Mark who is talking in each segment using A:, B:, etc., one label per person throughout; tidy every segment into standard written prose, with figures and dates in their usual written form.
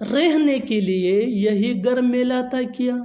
A: रहने के लिए यही घर मिला था किया,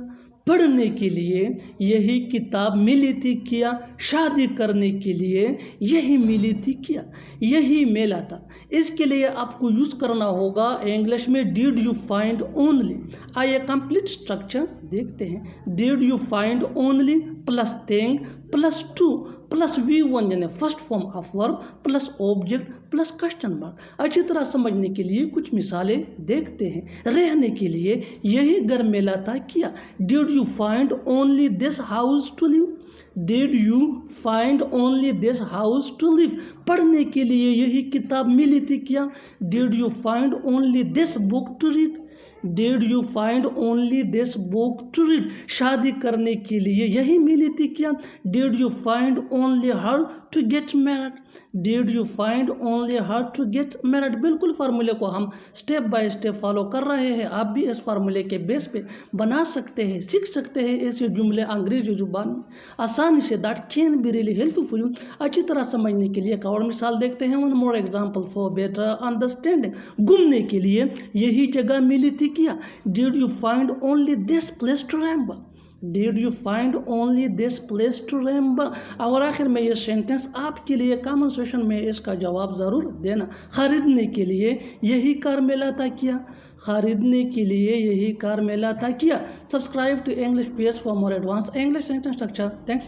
A: पढ़ने के लिए यही किताब मिली थी किया, शादी करने के लिए यही मिली थी किया, यही मिला था। इसके लिए आपको यूज़ करना होगा इंग्लिश में डिड यू फाइंड ओनली। आइए कंप्लीट स्ट्रक्चर देखते हैं। Did you find only plus thing plus two plus V1 यानी first form of verb plus object plus question mark. अच्छी तरह समझने के लिए कुछ मिसालें देखते हैं। रहने के लिए यही घर मिला था किया, did you find only this house to live, did you find only this house to live. पढ़ने के लिए यही किताब मिली थी क्या, did you find only this book to read, did you find only this book to read. शादी करने के लिए यही मिली थी क्या, did you find only her to get married, did you find only her to get married. बिल्कुल फार्मूले को हम स्टेप बाय स्टेप फॉलो कर रहे हैं। आप भी इस फार्मूले के बेस पे बना सकते हैं, सीख सकते हैं ऐसे जुमले अंग्रेजी जुबान में आसानी से। That can be really helpful for you. अच्छी तरह समझने के लिए एक और मिसाल देखते हैं। One more example for better understanding. घूमने के लिए यही जगह मिली थी किया, did you find only this place to remember, did you find only this place to remember. और आखिर में ये सेंटेंस आपके लिए कमेंट सेक्शन में इसका जवाब ज़रूर देना। खरीदने के लिए यही कार मिला था किया, खरीदने के लिए यही कार मिला था किया। Subscribe to English PS for more advance English sentence structure. Thanks.